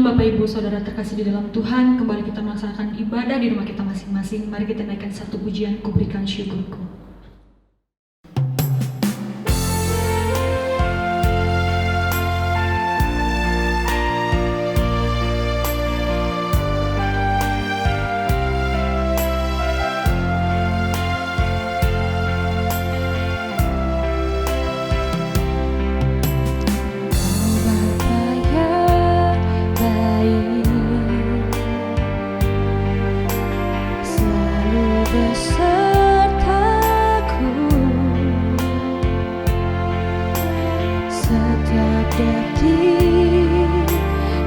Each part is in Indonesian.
Bapak Ibu Saudara terkasih di dalam Tuhan, kembali kita melaksanakan ibadah di rumah kita masing-masing. Mari kita naikkan satu pujian, Kuberikan Syukurku.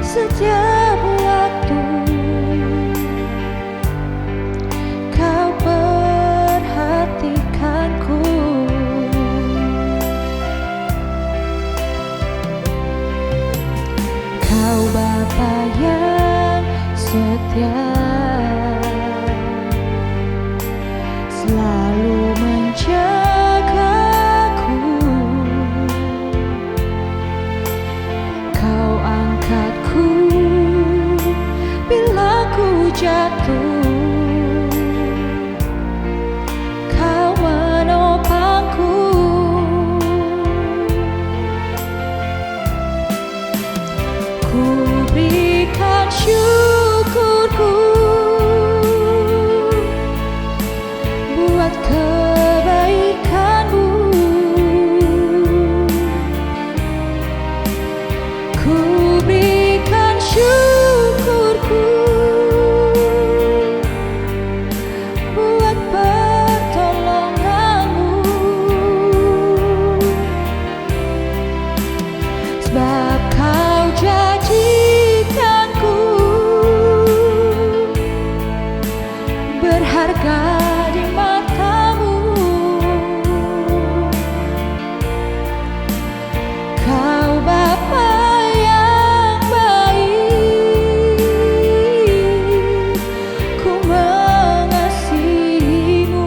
Setiap waktu Kau perhatikanku, Kau Bapa yang setia, selalu menjagaku. Kau angkatku bila ku jatuh, Kau menopangku. Ku berikan syukurku buat kebaikan-Mu. Ku berikan syukurku buat pertolongan-Mu, sebab Kau jadikanku berharga di mata-Mu. Kau Bapa yang baik, ku mengasihi-Mu.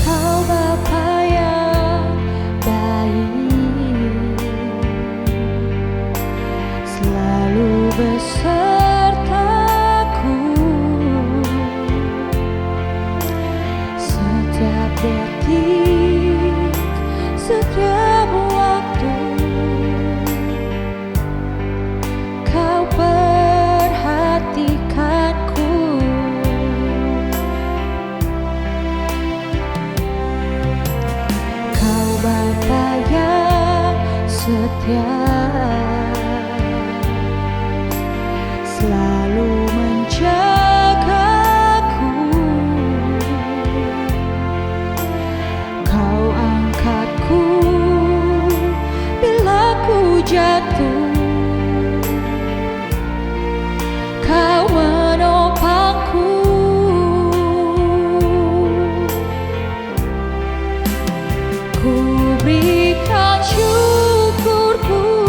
Kau Bapa yang baik, selalu besertaku. Setiap detik, setiap waktu, Kau perhatikanku. Kau Bapa yang setia, selalu menjagaku. Kau angkatku bila ku jatuh, Kau menopangku. Ku berikan syukurku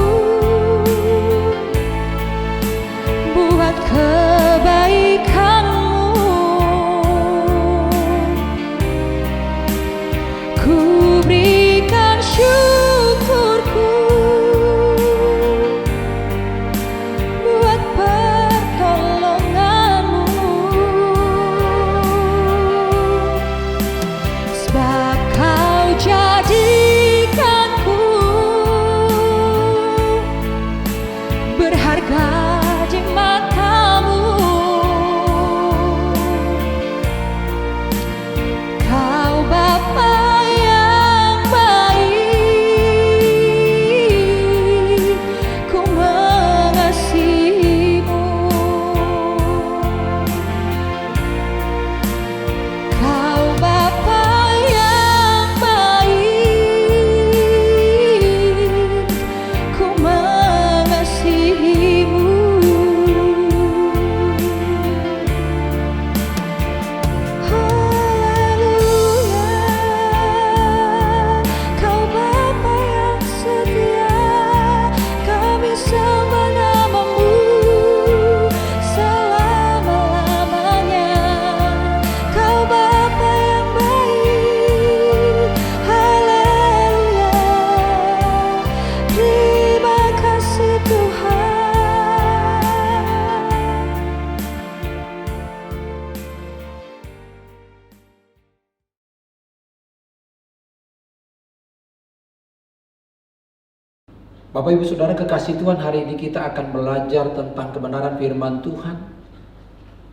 Bapak Ibu Saudara kekasih Tuhan, hari ini kita akan belajar tentang kebenaran firman Tuhan.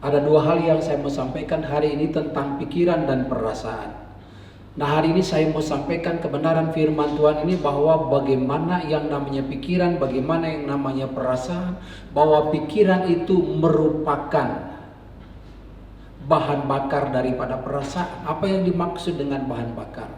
Ada dua hal yang saya mau sampaikan hari ini tentang pikiran dan perasaan. Nah, hari ini saya mau sampaikan kebenaran firman Tuhan ini bahwa bagaimana yang namanya pikiran, bagaimana yang namanya perasaan, bahwa pikiran itu merupakan bahan bakar daripada perasaan. Apa yang dimaksud dengan bahan bakar?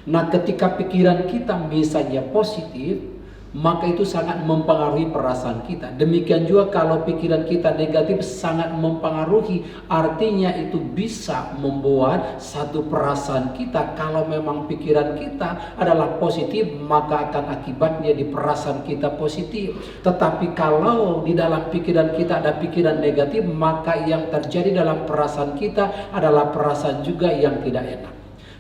Nah, ketika pikiran kita misalnya positif, maka itu sangat mempengaruhi perasaan kita. Demikian juga kalau pikiran kita negatif, sangat mempengaruhi. Artinya itu bisa membuat satu perasaan kita, kalau memang pikiran kita adalah positif, maka akan akibatnya di perasaan kita positif. Tetapi kalau di dalam pikiran kita ada pikiran negatif, maka yang terjadi dalam perasaan kita adalah perasaan juga yang tidak enak.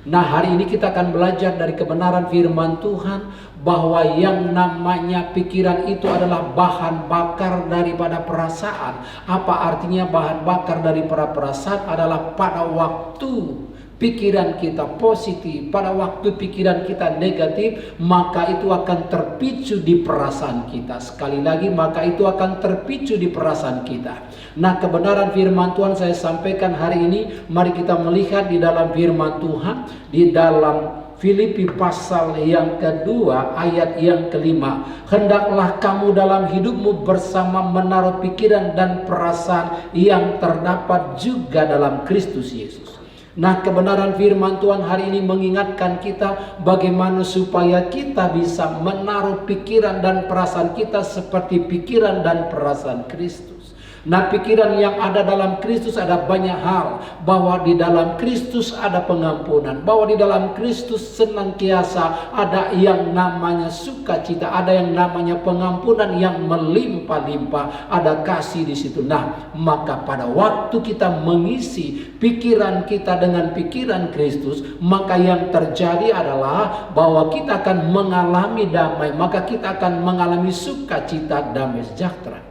Nah, hari ini kita akan belajar dari kebenaran firman Tuhan bahwa yang namanya pikiran itu adalah bahan bakar daripada perasaan. Apa artinya bahan bakar daripada perasaan? Adalah pada waktu pikiran kita positif, pada waktu pikiran kita negatif, maka itu akan terpicu di perasaan kita. Sekali lagi, maka itu akan terpicu di perasaan kita. Nah, kebenaran firman Tuhan saya sampaikan hari ini. Mari kita melihat di dalam firman Tuhan, di dalam Filipi pasal yang kedua ayat yang kelima. Hendaklah kamu dalam hidupmu bersama menaruh pikiran dan perasaan yang terdapat juga dalam Kristus Yesus. Nah, kebenaran firman Tuhan hari ini mengingatkan kita bagaimana supaya kita bisa menaruh pikiran dan perasaan kita seperti pikiran dan perasaan Kristus. Nah, pikiran yang ada dalam Kristus ada banyak hal. Bahwa di dalam Kristus ada pengampunan, bahwa di dalam Kristus senantiasa ada yang namanya sukacita, ada yang namanya pengampunan yang melimpah-limpah, ada kasih di situ. Nah, maka pada waktu kita mengisi pikiran kita dengan pikiran Kristus, maka yang terjadi adalah bahwa kita akan mengalami damai, maka kita akan mengalami sukacita, damai sejahtera.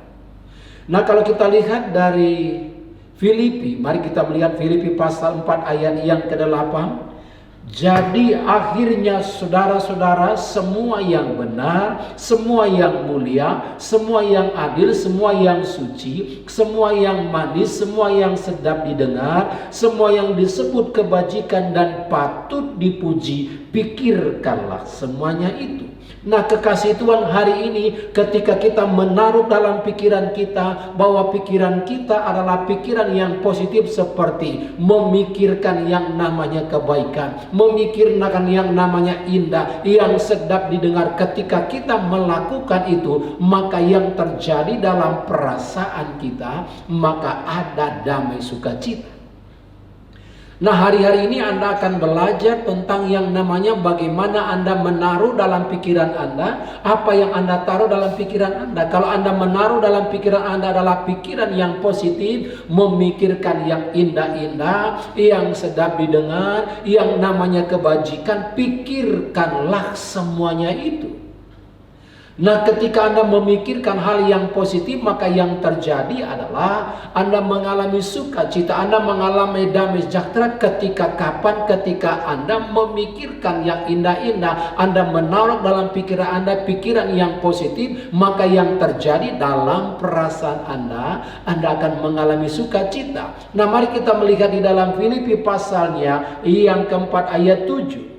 Nah, kalau kita lihat dari Filipi, mari kita melihat Filipi pasal 4 ayat yang ke-8. Jadi akhirnya saudara-saudara, semua yang benar, semua yang mulia, semua yang adil, semua yang suci, semua yang manis, semua yang sedap didengar, semua yang disebut kebajikan dan patut dipuji, pikirkanlah semuanya itu. Nah, kekasih Tuhan, hari ini ketika kita menaruh dalam pikiran kita bahwa pikiran kita adalah pikiran yang positif, seperti memikirkan yang namanya kebaikan, memikirkan yang namanya indah, yang sedap didengar. Ketika kita melakukan itu, maka yang terjadi dalam perasaan kita, maka ada damai sukacita. Nah, hari-hari ini Anda akan belajar tentang yang namanya bagaimana Anda menaruh dalam pikiran Anda apa yang Anda taruh dalam pikiran Anda. Kalau Anda menaruh dalam pikiran Anda adalah pikiran yang positif, memikirkan yang indah-indah, yang sedap didengar, yang namanya kebajikan, pikirkanlah semuanya itu. Nah, ketika Anda memikirkan hal yang positif, maka yang terjadi adalah Anda mengalami sukacita, Anda mengalami damai sejahtera. Ketika kapan? Ketika Anda memikirkan yang indah-indah, Anda menaruh dalam pikiran Anda pikiran yang positif, maka yang terjadi dalam perasaan Anda akan mengalami sukacita. Nah, mari kita melihat di dalam Filipi pasalnya yang keempat ayat 7.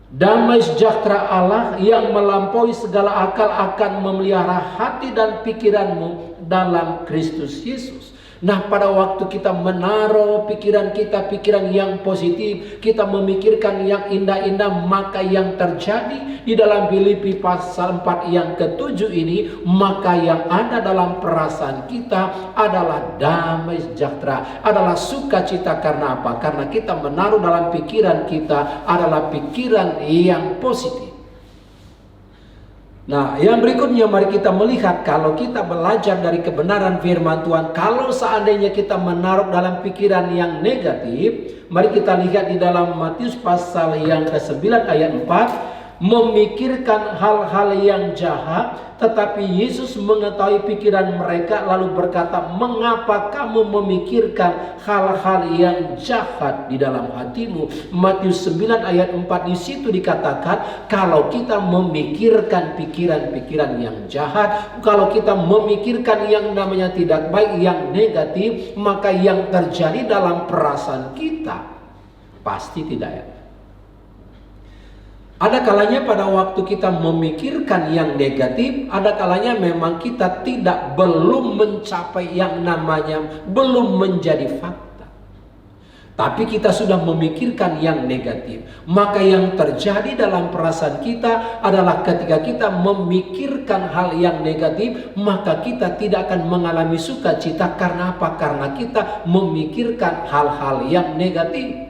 Damai sejahtera Allah yang melampaui segala akal akan memelihara hati dan pikiranmu dalam Kristus Yesus. Nah, pada waktu kita menaruh pikiran kita pikiran yang positif, kita memikirkan yang indah-indah, maka yang terjadi di dalam Filipi pasal 4 yang ke-7 ini, maka yang ada dalam perasaan kita adalah damai sejahtera, adalah sukacita. Karena apa? Karena kita menaruh dalam pikiran kita adalah pikiran yang positif. Nah, yang berikutnya mari kita melihat, kalau kita belajar dari kebenaran firman Tuhan, kalau seandainya kita menaruh dalam pikiran yang negatif, mari kita lihat di dalam Matius pasal yang ke-9 ayat 4. memikirkan hal-hal yang jahat, tetapi Yesus mengetahui pikiran mereka lalu berkata, mengapa kamu memikirkan hal-hal yang jahat di dalam hatimu? Matius 9 ayat 4 di situ dikatakan, kalau kita memikirkan pikiran-pikiran yang jahat, kalau kita memikirkan yang namanya tidak baik, yang negatif, maka yang terjadi dalam perasaan kita pasti tidak enak. Ada kalanya pada waktu kita memikirkan yang negatif, ada kalanya memang kita belum mencapai yang namanya, belum menjadi fakta. Tapi kita sudah memikirkan yang negatif. Maka yang terjadi dalam perasaan kita adalah ketika kita memikirkan hal yang negatif, maka kita tidak akan mengalami sukacita. Karena apa? Karena kita memikirkan hal-hal yang negatif.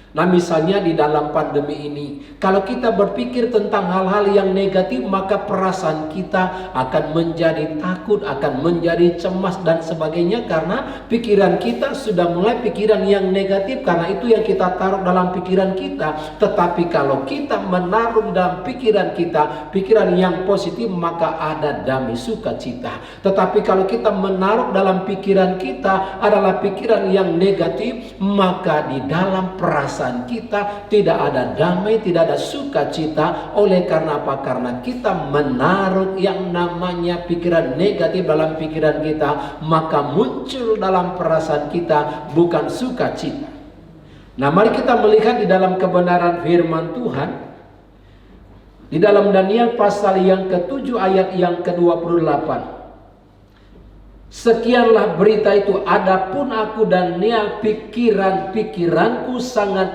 Nah, misalnya di dalam pandemi ini, kalau kita berpikir tentang hal-hal yang negatif, maka perasaan kita akan menjadi takut, akan menjadi cemas dan sebagainya, karena pikiran kita sudah mulai pikiran yang negatif, karena itu yang kita taruh dalam pikiran kita. Tetapi kalau kita menaruh dalam pikiran kita pikiran yang positif, maka ada damai sukacita. Tetapi kalau kita menaruh dalam pikiran kita adalah pikiran yang negatif, maka di dalam perasaan kita tidak ada damai, tidak ada sukacita. Oleh karena apa? Karena kita menaruh yang namanya pikiran negatif dalam pikiran kita, maka muncul dalam perasaan kita bukan sukacita. Nah, mari kita melihat di dalam kebenaran firman Tuhan di dalam Daniel pasal yang ke-7 ayat yang ke-28. Sekianlah berita itu, adapun aku Daniel, pikiranku sangat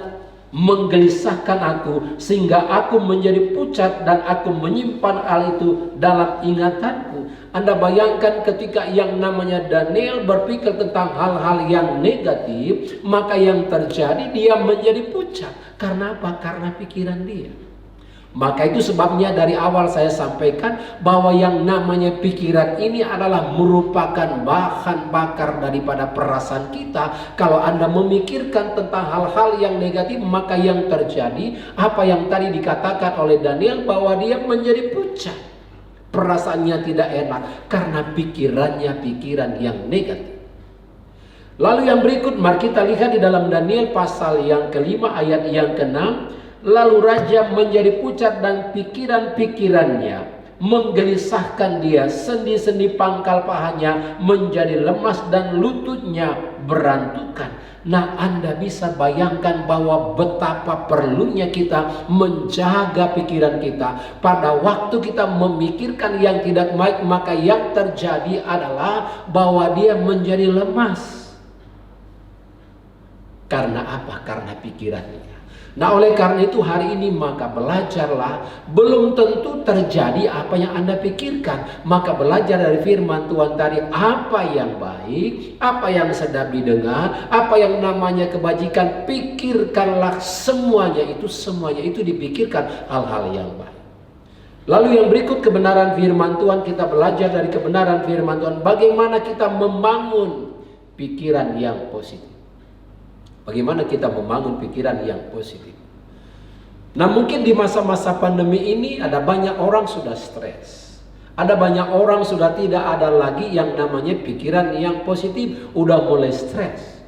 menggelisahkan aku, sehingga aku menjadi pucat dan aku menyimpan hal itu dalam ingatanku. Anda bayangkan ketika yang namanya Daniel berpikir tentang hal-hal yang negatif, maka yang terjadi dia menjadi pucat. Karena apa? Karena pikiran dia. Maka itu sebabnya dari awal saya sampaikan bahwa yang namanya pikiran ini adalah merupakan bahan bakar daripada perasaan kita. Kalau Anda memikirkan tentang hal-hal yang negatif, maka yang terjadi apa yang tadi dikatakan oleh Daniel, bahwa dia menjadi pucat. Perasaannya tidak enak karena pikirannya pikiran yang negatif. Lalu yang berikut mari kita lihat di dalam Daniel pasal yang ke-5 ayat yang ke-6. Lalu raja menjadi pucat dan pikiran-pikirannya menggelisahkan dia, sendi-sendi pangkal pahanya menjadi lemas dan lututnya berantukan. Nah, Anda bisa bayangkan bahwa betapa perlunya kita menjaga pikiran kita. Pada waktu kita memikirkan yang tidak baik, maka yang terjadi adalah bahwa dia menjadi lemas. Karena apa? Karena pikirannya. Nah, oleh karena itu hari ini maka belajarlah. Belum tentu terjadi apa yang Anda pikirkan. Maka belajar dari firman Tuhan tadi, apa yang baik, apa yang sedap didengar, apa yang namanya kebajikan, pikirkanlah semuanya itu dipikirkan hal-hal yang baik. Lalu yang berikut kebenaran firman Tuhan, kita belajar dari kebenaran firman Tuhan bagaimana kita membangun pikiran yang positif. Bagaimana kita membangun pikiran yang positif. Nah, mungkin di masa-masa pandemi ini ada banyak orang sudah stres. Ada banyak orang sudah tidak ada lagi yang namanya pikiran yang positif. Udah mulai stres.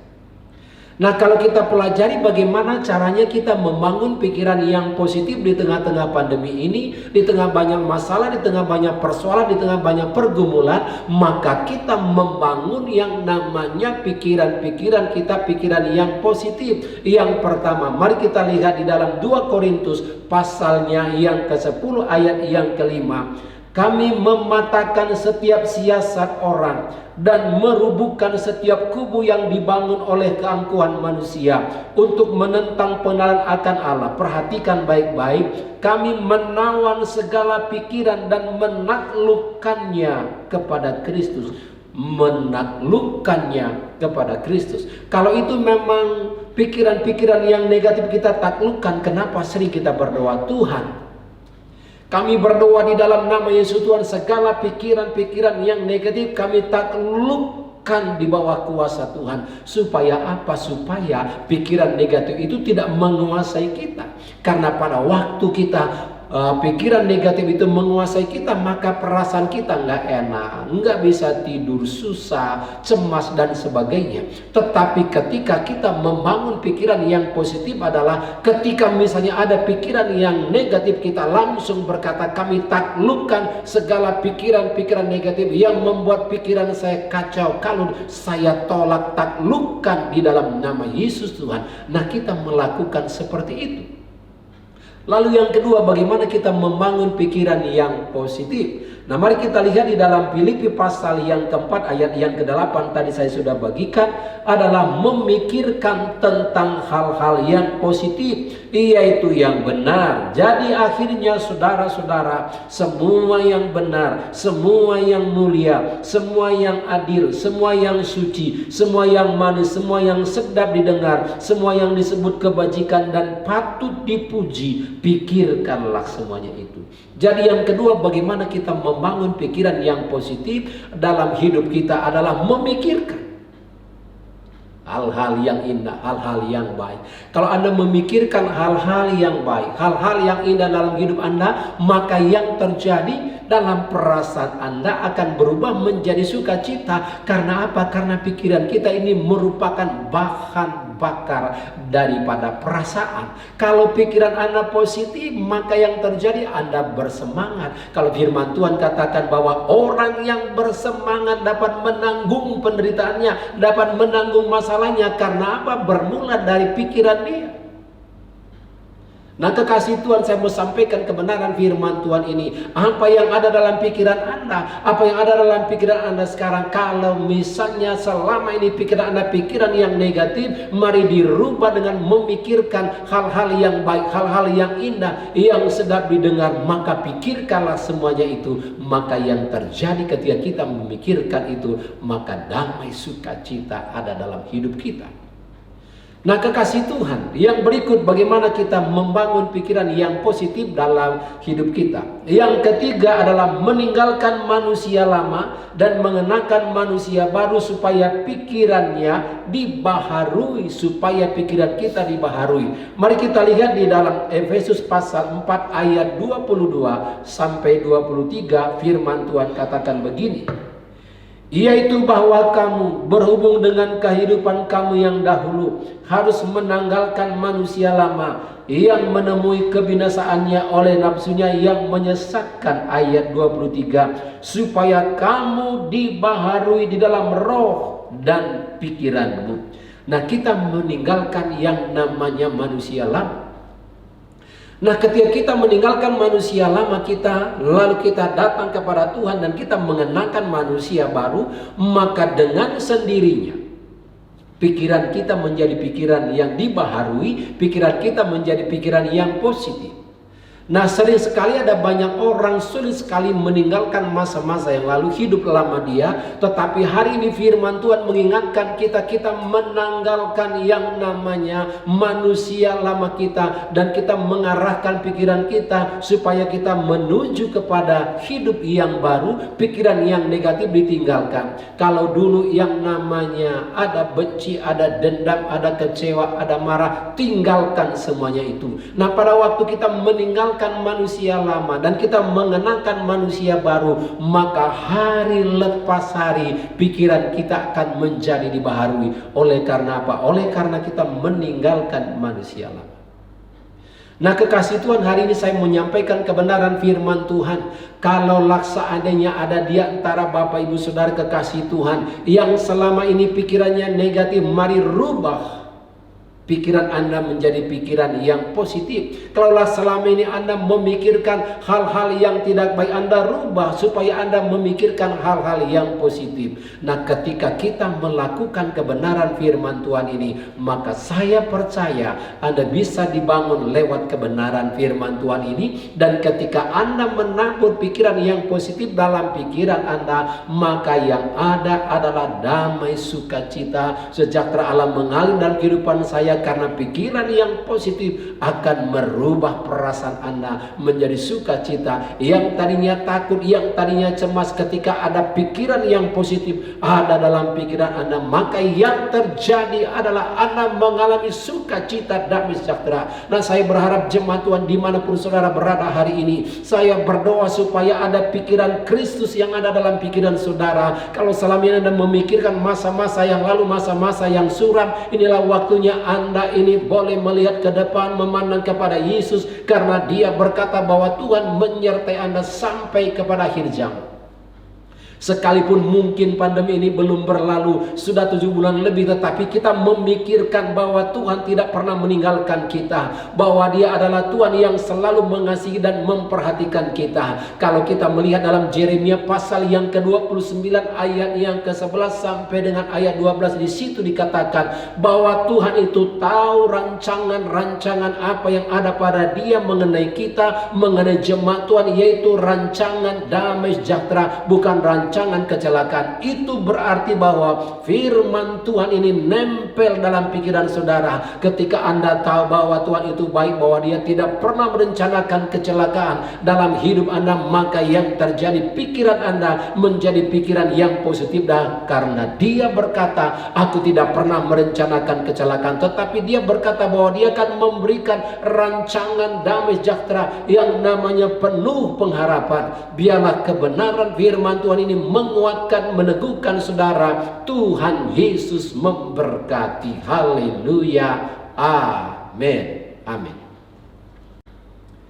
Nah, kalau kita pelajari bagaimana caranya kita membangun pikiran yang positif di tengah-tengah pandemi ini, di tengah banyak masalah, di tengah banyak persoalan, di tengah banyak pergumulan, maka kita membangun yang namanya pikiran-pikiran kita, pikiran yang positif. Yang pertama, mari kita lihat di dalam 2 Korintus pasalnya yang ke-10 ayat yang ke-5. Kami mematahkan setiap siasat orang dan merubuhkan setiap kubu yang dibangun oleh keangkuhan manusia untuk menentang pengenalan akan Allah. Perhatikan baik-baik. Kami menawan segala pikiran dan menaklukkannya kepada Kristus. Menaklukkannya kepada Kristus. Kalau itu memang pikiran-pikiran yang negatif kita taklukkan, kenapa sering kita berdoa, Tuhan, kami berdoa di dalam nama Yesus Tuhan, segala pikiran-pikiran yang negatif kami takluk taklukkan di bawah kuasa Tuhan. Supaya apa? Supaya pikiran negatif itu tidak menguasai kita. Karena pada waktu kita pikiran negatif itu menguasai kita, maka perasaan kita nggak enak, nggak bisa tidur, susah, cemas dan sebagainya. Tetapi ketika kita membangun pikiran yang positif adalah ketika misalnya ada pikiran yang negatif, kita langsung berkata, kami taklukkan segala pikiran-pikiran negatif yang membuat pikiran saya kacau kalau saya tolak, taklukkan di dalam nama Yesus Tuhan. Nah, kita melakukan seperti itu. Lalu yang kedua, bagaimana kita membangun pikiran yang positif? Nah, mari kita lihat di dalam Filipi pasal yang keempat ayat yang ke-8 tadi saya sudah bagikan, adalah memikirkan tentang hal-hal yang positif, yaitu yang benar. Jadi akhirnya saudara-saudara, semua yang benar, semua yang mulia, semua yang adil, semua yang suci, semua yang manis, semua yang sedap didengar, semua yang disebut kebajikan dan patut dipuji, pikirkanlah semuanya itu. Jadi yang kedua, bagaimana kita membangun pikiran yang positif dalam hidup kita adalah memikirkan hal-hal yang indah, hal-hal yang baik. Kalau Anda memikirkan hal-hal yang baik, hal-hal yang indah dalam hidup Anda, maka yang terjadi dalam perasaan Anda akan berubah menjadi sukacita. Karena apa? Karena pikiran kita ini merupakan bahan bakar daripada perasaan. Kalau pikiran Anda positif, maka yang terjadi Anda bersemangat. Kalau firman Tuhan katakan bahwa orang yang bersemangat dapat menanggung penderitaannya, dapat menanggung masalahnya. Karena apa? Bermula dari pikiran dia. Nah, kekasih Tuhan, saya mau sampaikan kebenaran firman Tuhan ini. Apa yang ada dalam pikiran Anda, apa yang ada dalam pikiran Anda sekarang, kalau misalnya selama ini pikiran Anda pikiran yang negatif, mari dirubah dengan memikirkan hal-hal yang baik, hal-hal yang indah, yang sedap didengar. Maka pikirkanlah semuanya itu. Maka yang terjadi ketika kita memikirkan itu, maka damai sukacita ada dalam hidup kita. Nah, kekasih Tuhan, yang berikut bagaimana kita membangun pikiran yang positif dalam hidup kita. Yang ketiga adalah meninggalkan manusia lama dan mengenakan manusia baru supaya pikirannya dibaharui, supaya pikiran kita dibaharui. Mari kita lihat di dalam Efesus pasal 4 ayat 22 sampai 23, firman Tuhan katakan begini. Yaitu bahwa kamu berhubung dengan kehidupan kamu yang dahulu harus menanggalkan manusia lama yang menemui kebinasaannya oleh nafsunya yang menyesatkan. Ayat 23, supaya kamu dibaharui di dalam roh dan pikiranmu. Nah, kita meninggalkan yang namanya manusia lama. Nah, ketika kita meninggalkan manusia lama kita, lalu kita datang kepada Tuhan dan kita mengenakan manusia baru, maka dengan sendirinya pikiran kita menjadi pikiran yang dibaharui, pikiran kita menjadi pikiran yang positif. Nah, sering sekali ada banyak orang sulit sekali meninggalkan masa-masa yang lalu, hidup lama dia. Tetapi hari ini firman Tuhan mengingatkan kita menanggalkan yang namanya manusia lama kita. Dan kita mengarahkan pikiran kita supaya kita menuju kepada hidup yang baru. Pikiran yang negatif ditinggalkan. Kalau dulu yang namanya ada benci, ada dendam, ada kecewa, ada marah, tinggalkan semuanya itu. Nah, pada waktu kita meninggalkan manusia lama dan kita mengenakan manusia baru, maka hari lepas hari pikiran kita akan menjadi dibaharui. Oleh karena apa? Oleh karena kita meninggalkan manusia lama. Nah, kekasih Tuhan, hari ini saya menyampaikan kebenaran firman Tuhan. Kalau seandainya ada di antara Bapak Ibu Saudara kekasih Tuhan yang selama ini pikirannya negatif, mari rubah pikiran Anda menjadi pikiran yang positif. Kalaulah selama ini Anda memikirkan hal-hal yang tidak baik, Anda rubah supaya Anda memikirkan hal-hal yang positif. Nah, ketika kita melakukan kebenaran firman Tuhan ini, maka saya percaya Anda bisa dibangun lewat kebenaran firman Tuhan ini. Dan ketika Anda menabur pikiran yang positif dalam pikiran Anda, maka yang ada adalah damai, sukacita, sejahtera Allah mengalir dalam kehidupan saya, percaya karena pikiran yang positif akan merubah perasaan Anda menjadi sukacita. Yang tadinya takut, yang tadinya cemas, ketika ada pikiran yang positif ada dalam pikiran Anda, maka yang terjadi adalah Anda mengalami sukacita, damai sejahtera. Nah, saya berharap jemaat Tuhan dimanapun saudara berada hari ini, saya berdoa supaya ada pikiran Kristus yang ada dalam pikiran saudara. Kalau selama ini Anda memikirkan masa-masa yang lalu, masa-masa yang suram, inilah waktunya Anda ini boleh melihat ke depan, memandang kepada Yesus, karena Dia berkata bahwa Tuhan menyertai Anda sampai kepada akhir zaman. Sekalipun mungkin pandemi ini belum berlalu, sudah 7 bulan lebih, tetapi kita memikirkan bahwa Tuhan tidak pernah meninggalkan kita, bahwa Dia adalah Tuhan yang selalu mengasihi dan memperhatikan kita. Kalau kita melihat dalam Yeremia pasal yang ke-29 ayat yang ke-11 sampai dengan ayat 12, di situ dikatakan bahwa Tuhan itu tahu rancangan-rancangan apa yang ada pada Dia mengenai kita, mengenai jemaat Tuhan, yaitu rancangan damai sejahtera, bukan rancangan kecelakaan. Itu berarti bahwa firman Tuhan ini nempel dalam pikiran saudara. Ketika Anda tahu bahwa Tuhan itu baik, bahwa Dia tidak pernah merencanakan kecelakaan dalam hidup Anda, maka yang terjadi pikiran Anda menjadi pikiran yang positif. Dan karena Dia berkata, aku tidak pernah merencanakan kecelakaan, tetapi Dia berkata bahwa Dia akan memberikan rancangan damai sejahtera yang namanya penuh pengharapan. Biarlah kebenaran firman Tuhan ini menguatkan, meneguhkan saudara. Tuhan Yesus memberkati. Haleluya. Amin. Amin.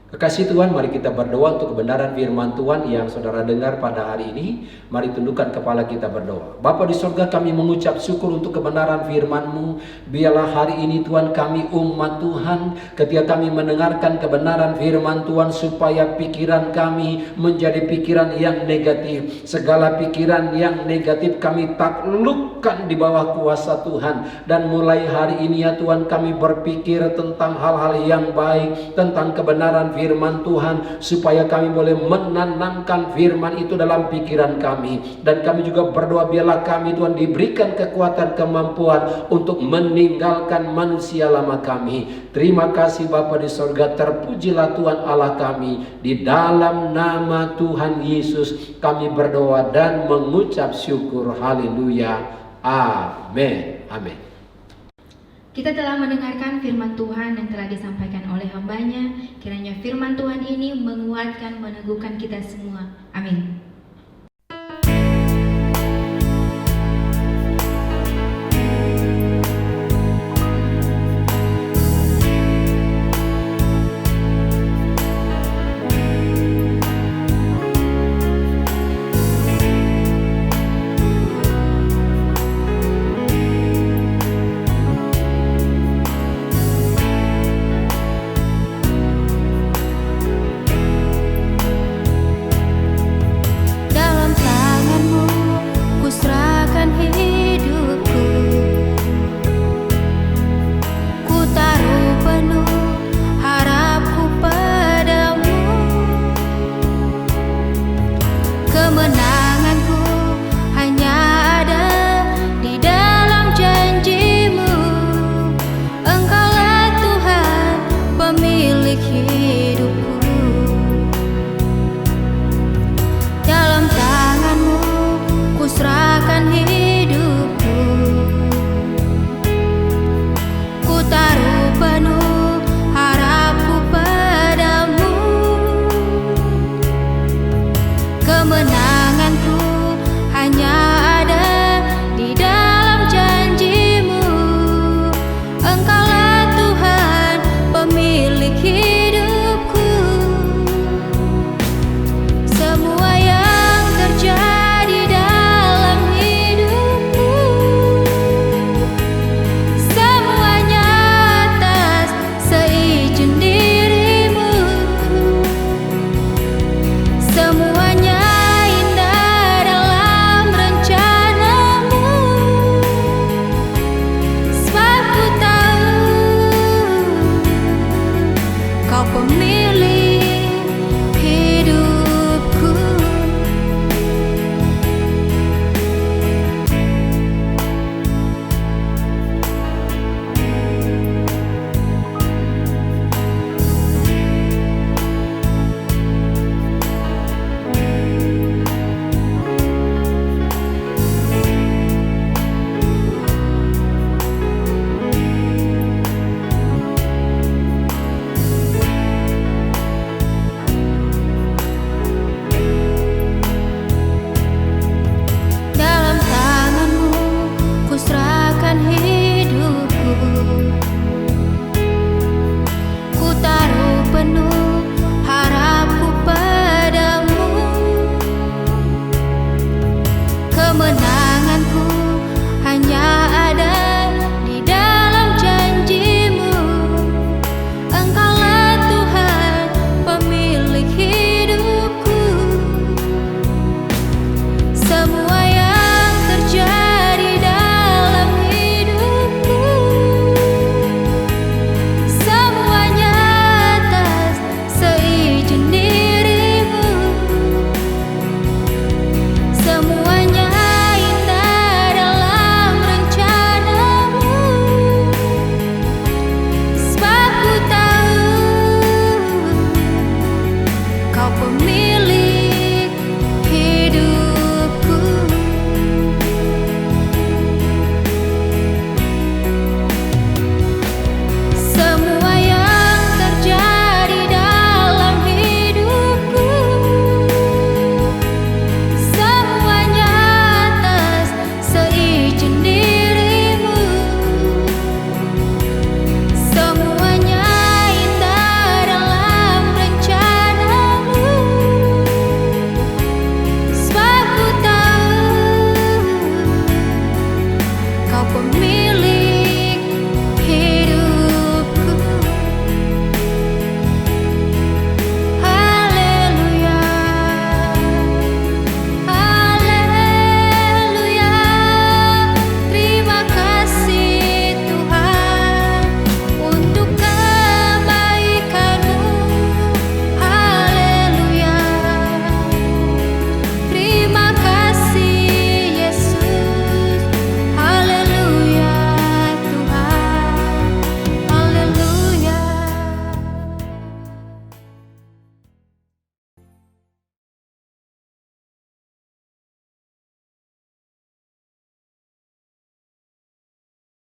Kekasih Tuhan, mari kita berdoa untuk kebenaran firman Tuhan yang saudara dengar pada hari ini. Mari tundukkan kepala kita berdoa. Bapa di surga, kami mengucap syukur untuk kebenaran firman-Mu. Biarlah hari ini Tuhan, kami umat Tuhan, ketika kami mendengarkan kebenaran firman Tuhan, supaya pikiran kami menjadi pikiran yang negatif. Segala pikiran yang negatif kami taklukkan di bawah kuasa Tuhan. Dan mulai hari ini ya Tuhan, kami berpikir tentang hal-hal yang baik, tentang kebenaran firman Tuhan, supaya kami boleh menanamkan firman itu dalam pikiran kami. Dan kami juga berdoa, biarlah kami Tuhan diberikan kekuatan, kemampuan untuk meninggalkan manusia lama kami. Terima kasih Bapa di sorga, terpujilah Tuhan Allah kami. Di dalam nama Tuhan Yesus kami berdoa dan mengucap syukur. Haleluya. Amin. Amin. Kita telah mendengarkan firman Tuhan yang telah disampaikan oleh hamba-Nya. Kiranya firman Tuhan ini menguatkan, meneguhkan kita semua. Amin.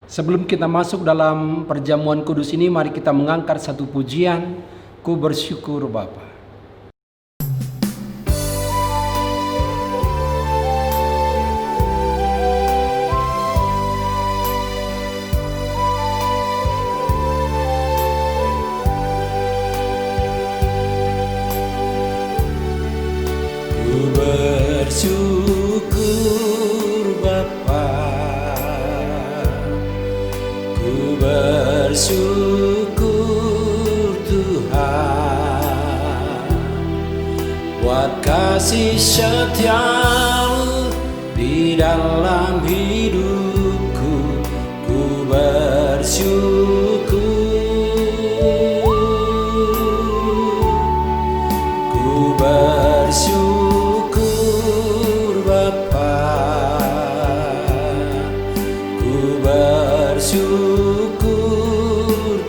Sebelum kita masuk dalam perjamuan kudus ini, mari kita mengangkat satu pujian, Ku bersyukur Bapa. Ku bersyukur Bapa, ku bersyukur Tuhan, buat kasih setiamu di dalam hidupku. Ku bersyukur, ku bersyukur Bapa, ku bersyukur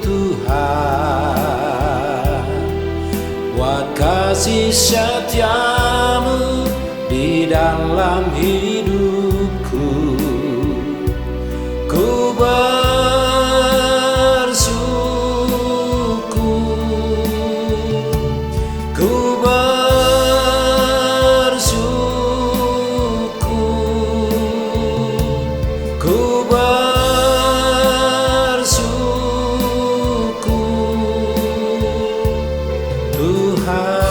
Tuhan, buat kasih setiamu di dalam hidupku. Ku bersyukur, ku bersyukur, ku bersyukur Tuhan.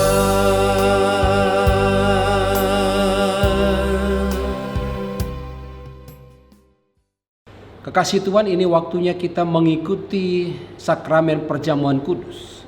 Kekasih Tuhan, ini waktunya kita mengikuti sakramen perjamuan kudus.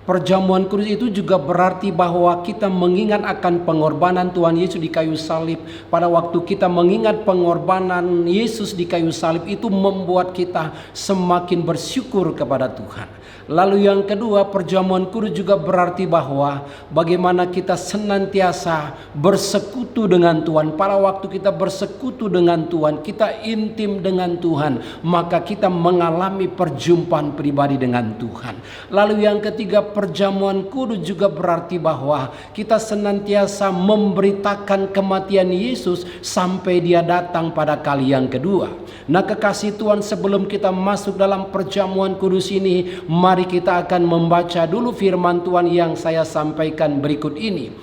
Perjamuan kudus itu juga berarti bahwa kita mengingat akan pengorbanan Tuhan Yesus di kayu salib. Pada waktu kita mengingat pengorbanan Yesus di kayu salib, itu membuat kita semakin bersyukur kepada Tuhan. Lalu yang kedua, perjamuan kudus juga berarti bahwa bagaimana kita senantiasa bersekutu dengan Tuhan. Pada waktu kita bersekutu dengan Tuhan, kita intim dengan Tuhan, maka kita mengalami perjumpaan pribadi dengan Tuhan. Lalu yang ketiga, perjamuan kudus juga berarti bahwa kita senantiasa memberitakan kematian Yesus sampai Dia datang pada kali yang kedua. Nah, kekasih Tuhan, sebelum kita masuk dalam perjamuan kudus ini, mari kita akan membaca dulu firman Tuhan yang saya sampaikan berikut ini.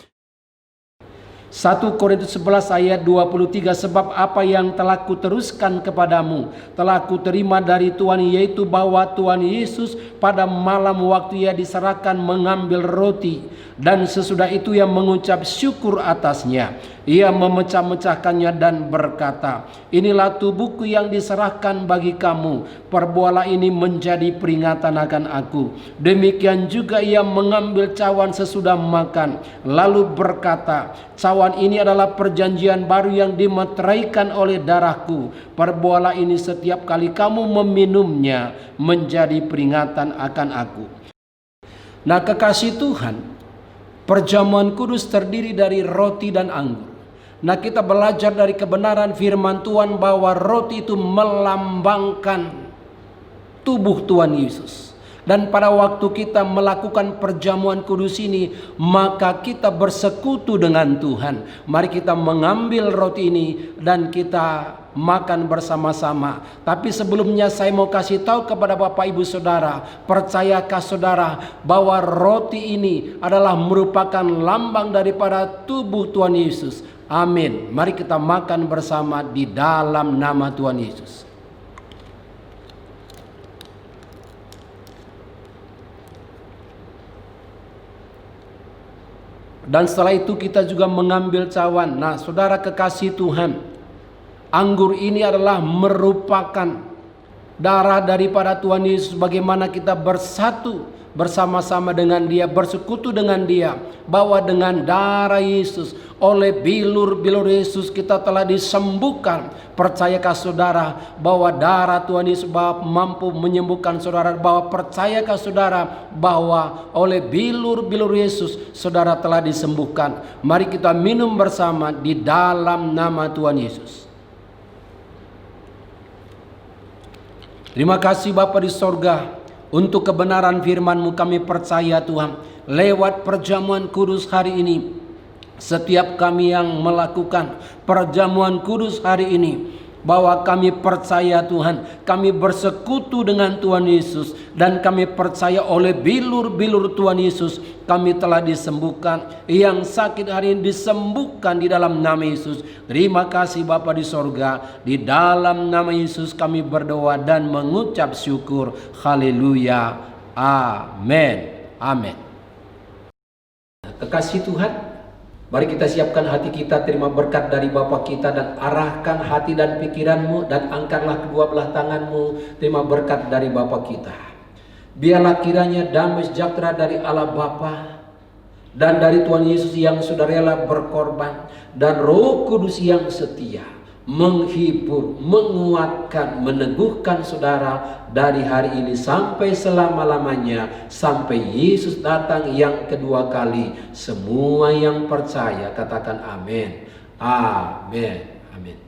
1 Korintus 11 ayat 23, sebab apa yang telah kuteruskan kepadamu telah kuterima dari Tuhan, yaitu bahwa Tuhan Yesus pada malam waktu Ia diserahkan mengambil roti, dan sesudah itu Ia mengucap syukur atasnya. Ia memecah-mecahkannya dan berkata, inilah tubuhku yang diserahkan bagi kamu, perbuatlah ini menjadi peringatan akan aku. Demikian juga Ia mengambil cawan sesudah makan, lalu berkata, cawan ini adalah perjanjian baru yang dimeteraikan oleh darahku. Perbuatlah ini setiap kali kamu meminumnya menjadi peringatan akan aku. Nah, kekasih Tuhan, perjamuan kudus terdiri dari roti dan anggur. Nah, kita belajar dari kebenaran firman Tuhan bahwa roti itu melambangkan tubuh Tuhan Yesus. Dan pada waktu kita melakukan perjamuan kudus ini, maka kita bersekutu dengan Tuhan. Mari kita mengambil roti ini dan kita makan bersama-sama. Tapi sebelumnya saya mau kasih tahu kepada Bapak Ibu Saudara, percayakah saudara bahwa roti ini adalah merupakan lambang daripada tubuh Tuhan Yesus? Amin. Mari kita makan bersama di dalam nama Tuhan Yesus. Dan setelah itu kita juga mengambil cawan. Nah, saudara kekasih Tuhan, anggur ini adalah merupakan darah daripada Tuhan Yesus. Bagaimana kita bersatu bersama-sama dengan Dia, bersekutu dengan Dia, bahwa dengan darah Yesus, oleh bilur-bilur Yesus kita telah disembuhkan. Percayakah saudara bahwa darah Tuhan Yesus mampu menyembuhkan saudara? Bahwa percayakah saudara bahwa oleh bilur-bilur Yesus saudara telah disembuhkan? Mari kita minum bersama di dalam nama Tuhan Yesus. Terima kasih Bapa di sorga, untuk kebenaran firman-Mu kami percaya Tuhan. Lewat perjamuan kudus hari ini, setiap kami yang melakukan perjamuan kudus hari ini, bahwa kami percaya Tuhan, kami bersekutu dengan Tuhan Yesus, dan kami percaya oleh bilur-bilur Tuhan Yesus kami telah disembuhkan. Yang sakit hari ini disembuhkan di dalam nama Yesus. Terima kasih Bapa di sorga, di dalam nama Yesus kami berdoa dan mengucap syukur. Haleluya, amin, amin. Kekasih Tuhan, mari kita siapkan hati kita terima berkat dari Bapa kita, dan arahkan hati dan pikiranmu, dan angkatlah kedua belah tanganmu terima berkat dari Bapa kita. Biarlah kiranya damai sejahtera dari Allah Bapa dan dari Tuhan Yesus yang sudah rela berkorban, dan Roh Kudus yang setia menghibur, menguatkan, meneguhkan saudara dari hari ini sampai selama-lamanya, sampai Yesus datang yang kedua kali. Semua yang percaya katakan amin, amin, amin.